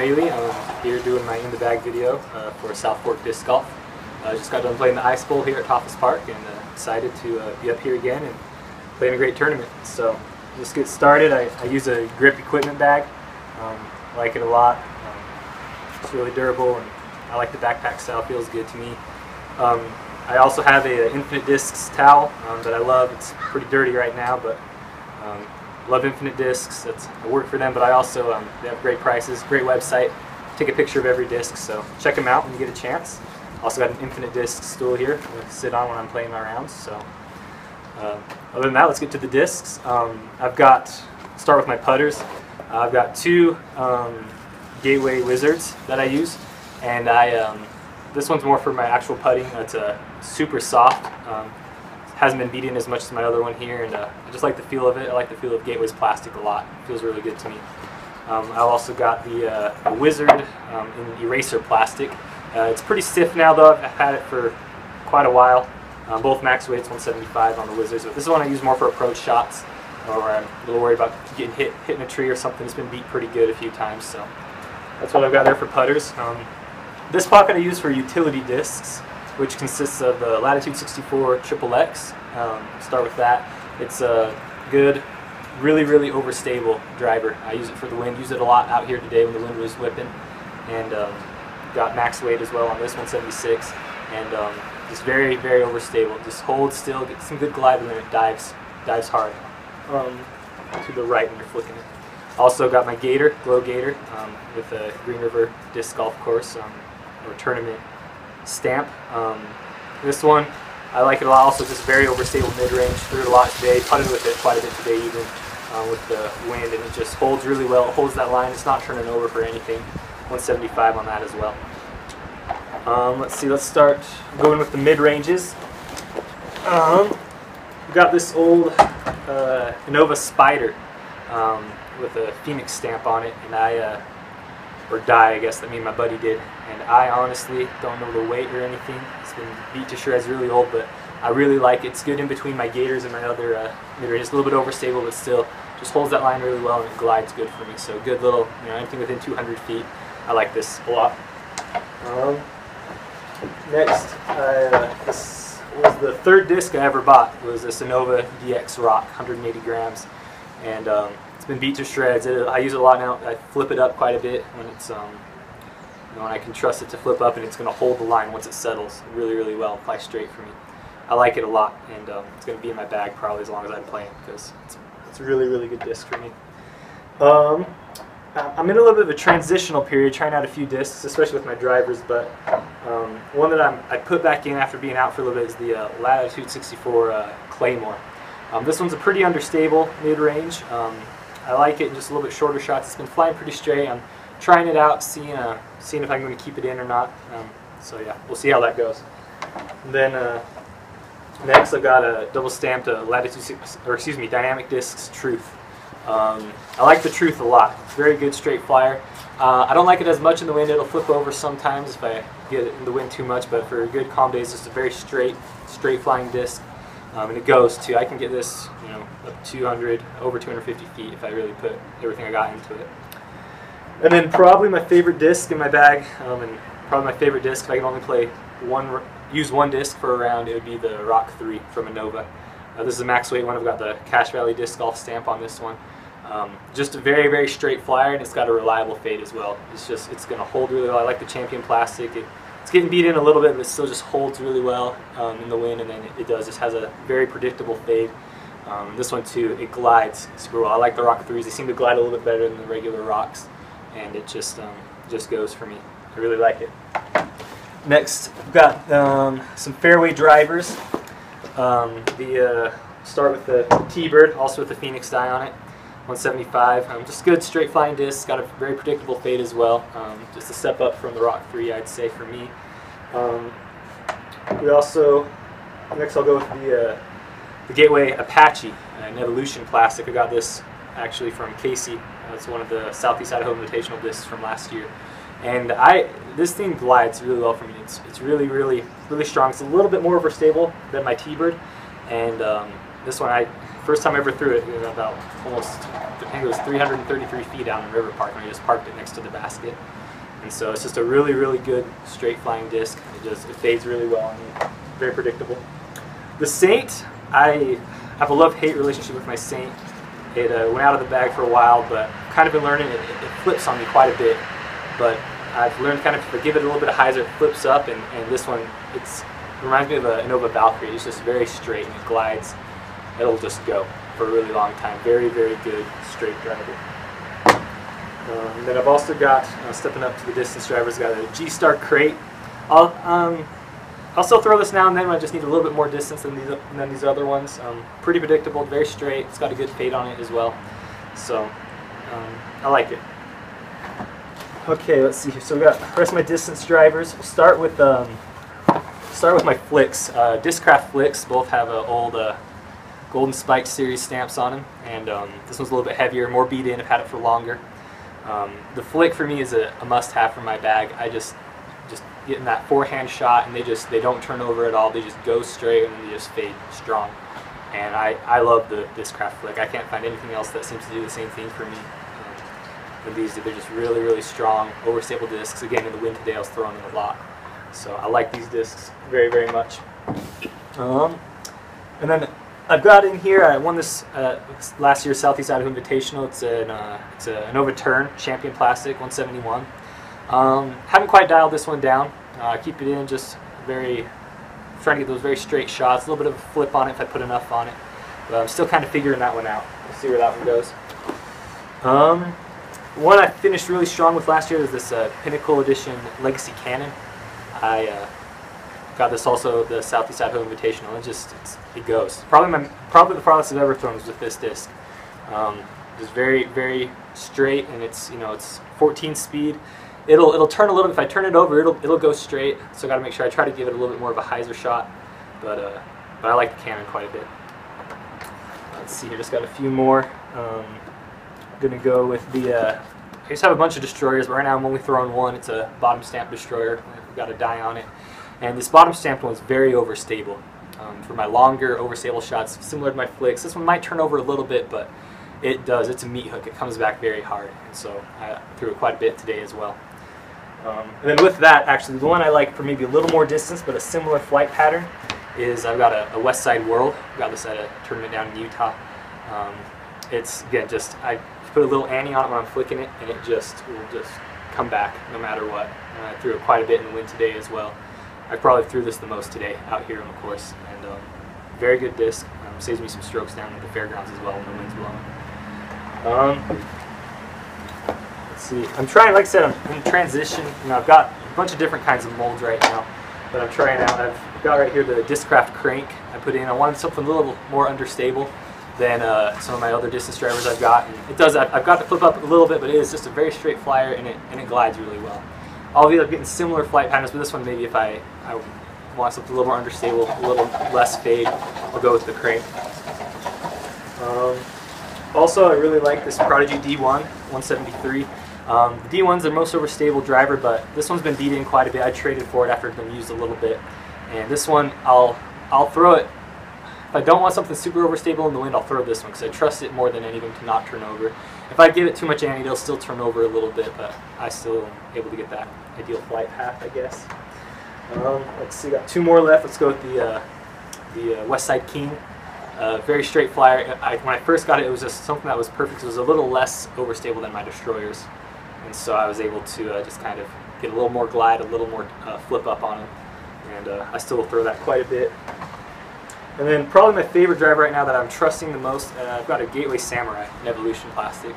Smellie. I'm here doing my in the bag video for South Fork Disc Golf. I just got done playing the Ice Bowl here at Toffus Park and excited to be up here again and playing a great tournament. So just get started. I use a grip equipment bag. I like it a lot. It's really durable and I like the backpack style. Feels good to me. I also have a Infinite Discs towel that I love. It's pretty dirty right now, but love Infinite Discs. I work for them, but I also they have great prices, great website. Take a picture of every disc, so check them out when you get a chance. Also got an Infinite Disc stool here to sit on when I'm playing my rounds. So other than that, let's get to the discs. Start with my putters. I've got two Gateway Wizards that I use, and this one's more for my actual putting. It's super soft. Hasn't been beaten as much as my other one here, and I just like the feel of it. I like the feel of Gateway's plastic a lot. It feels really good to me. I've also got the Wizard in eraser plastic. It's pretty stiff now though. I've had it for quite a while. Both max weights, 175 on the Wizards, but this is one I use more for approach shots, or I'm a little worried about getting hitting a tree or something. It's been beat pretty good a few times, so that's what I've got there for putters. This pocket I use for utility discs, which consists of the Latitude 64 XXX. Start with that. It's a good, really overstable driver. I use it for the wind. Use it a lot out here today when the wind was whipping. And got max weight as well on this 176. And just very overstable. Just hold still, get some good glide, and then it dives hard to the right when you're flicking it. Also got my Gator, Glow Gator, with a Green River Disc Golf Course or tournament stamp. This one, I like it a lot. Also just very overstable mid-range. Threw it a lot today. Putted with it quite a bit today even with the wind, and it just holds really well. It holds that line. It's not turning over for anything. 175 on that as well. Let's see. Let's start going with the mid-ranges. We've got this old Innova Spider with a Phoenix stamp on it, and or die, I guess, that me and my buddy did. And I honestly don't know the weight or anything. It's been beat to shreds, really old, but I really like it. It's good in between my Gators and my other mid-range. It's a little bit overstable, but still just holds that line really well, and it glides good for me. So good little, anything within 200 feet. I like this a lot. Next, this was the third disc I ever bought. It was this Innova DX Rock, 180 grams, and it's been beat to shreds. I use it a lot now. I flip it up quite a bit when it's when I can trust it to flip up, and it's going to hold the line once it settles really well and fly straight for me. I like it a lot, and it's going to be in my bag probably as long as I'm playing, because it's a really good disc for me. I'm in a little bit of a transitional period, trying out a few discs, especially with my drivers, but one that I put back in after being out for a little bit is the Latitude 64 Claymore. This one's a pretty understable mid-range. I like it in just a little bit shorter shots. It's been flying pretty straight. I'm trying it out, seeing if I'm going to keep it in or not. So yeah, we'll see how that goes. And then next, I've got a double stamped Dynamic Discs Truth. I like the Truth a lot. It's a very good straight flyer. I don't like it as much in the wind. It'll flip over sometimes if I get it in the wind too much, but for good calm days, it's a very straight flying disc. And it goes to, I can get this, up 200, over 250 feet if I really put everything I got into it. And then probably my favorite disc in my bag, and probably my favorite disc if I can only use one disc for a round, it would be the Rock 3 from Innova. This is a max weight one. I've got the Cache Valley Disc Golf stamp on this one. Just a very straight flyer, and it's got a reliable fade as well. It's going to hold really well. I like the Champion plastic. It's getting beat in a little bit, but it still just holds really well in the wind, and then it just has a very predictable fade. This one too, it glides super well. I like the Rock 3s. They seem to glide a little bit better than the regular rocks, and it just goes for me. I really like it. Next, I've got some fairway drivers. Start with the T-Bird, also with the Phoenix die on it, 175. Just good straight flying disc. Got a very predictable fade as well. Just a step up from the Rock 3, I'd say, for me. Next I'll go with the Gateway Apache, an Evolution plastic. I got this actually from Casey. It's one of the Southeast Idaho Invitational discs from last year. And this thing glides really well for me. It's really strong. It's a little bit more overstable than my T-Bird, and this one, first time I ever threw it, it was about almost, I think it was 333 feet down in River Park, and I just parked it next to the basket. And so it's just a really, really good straight flying disc. It fades really well on me. Very predictable. The Saint, I have a love-hate relationship with my Saint. It went out of the bag for a while, but I've kind of been learning it flips on me quite a bit. But I've learned kind of to give it a little bit of hyzer, it flips up, and this one, it reminds me of a Nova Valkyrie. It's just very straight and it glides. It'll just go for a really long time. Very, very good straight driver. And then I've also got, stepping up to the distance drivers, got a G-Star crate. I'll still throw this now and then when I just need a little bit more distance than these other ones. Pretty predictable, very straight. It's got a good fade on it as well. So I like it. Okay, let's see here. So we got the rest of my distance drivers. We'll start with my flicks. Discraft flicks both have old Golden Spike series stamps on them, and this one's a little bit heavier, more beat in. I've had it for longer. The flick for me is a must-have for my bag. I just getting that forehand shot, and they don't turn over at all. They just go straight and they just fade strong. And I love the Discraft flick. I can't find anything else that seems to do the same thing for me. But these, they're just really, really strong, overstable discs. Again, in the wind today, I was throwing them a lot. So I like these discs very, very much. And then I've got in here, I won this last year's Southeast Idaho Invitational. It's a Nova Turn Champion Plastic 171. Haven't quite dialed this one down. Keep it in, just trying to get those very straight shots. A little bit of a flip on it if I put enough on it. But I'm still kind of figuring that one out. We'll see where that one goes. One I finished really strong with last year is this Pinnacle Edition Legacy Cannon. I got this also the Southeast Idaho Invitational. It goes. Probably the farthest I've ever thrown is with this disc. It's very, very straight, and it's 14 speed. It'll turn a little bit. If I turn it over, it'll go straight. So I got to make sure I try to give it a little bit more of a hyzer shot. But I like the Cannon quite a bit. Let's see here. Just got a few more. Gonna go with the. I just have a bunch of destroyers, but right now I'm only throwing one. It's a bottom stamp destroyer. We've got a die on it, and this bottom stamped one is very overstable. For my longer overstable shots, similar to my flicks, this one might turn over a little bit, but it does. It's a meat hook. It comes back very hard, and so I threw it quite a bit today as well. And then with that, actually, the one I like for maybe a little more distance, but a similar flight pattern, is I've got a West Side World. I got this at a tournament down in Utah. It's again I put a little ante on it when I'm flicking it, and it will just come back no matter what. And I threw it quite a bit in the wind today as well. I probably threw this the most today out here on the course, and very good disc. Saves me some strokes down at the fairgrounds as well when the wind's blowing. Let's see. I'm trying, like I said, I'm in transition. I've got a bunch of different kinds of molds right now, but I'm trying out. I've got right here the Discraft crank I put in. I wanted something a little more understable than some of my other distance drivers I've got. And it does. I've got to flip up a little bit, but it is just a very straight flyer, and it glides really well. I'll be getting similar flight patterns, but this one maybe if I want something a little more understable, a little less fade, I'll go with the crank. Also, I really like this Prodigy D1 173. The D1's the most overstable driver, but this one's been beat in quite a bit. I traded for it after it's been used a little bit, and this one I'll throw it. If I don't want something super overstable in the wind, I'll throw this one because I trust it more than anything to not turn over. If I give it too much ante, it'll still turn over a little bit, but I still am able to get that ideal flight path, I guess. Let's see, got two more left. Let's go with the West Side King. Very straight flyer. When I first got it, it was just something that was perfect. It was a little less overstable than my destroyers, and so I was able to just kind of get a little more glide, a little more flip up on it, and I still will throw that quite a bit. And then probably my favorite driver right now that I'm trusting the most, I've got a Gateway Samurai in Evolution plastic.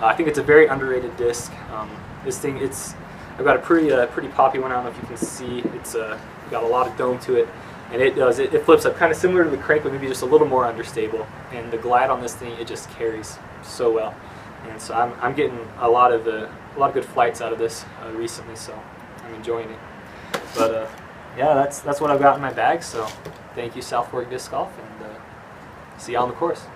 I think it's a very underrated disc. This thing, I've got a pretty poppy one. I don't know if you can see. It's got a lot of dome to it, and it flips up kind of similar to the crank, but maybe just a little more understable. And the glide on this thing, it just carries so well. And so I'm getting a lot of good flights out of this recently, so I'm enjoying it. But yeah, that's what I've got in my bag. So thank you, South Fork Disc Golf, and see you on the course.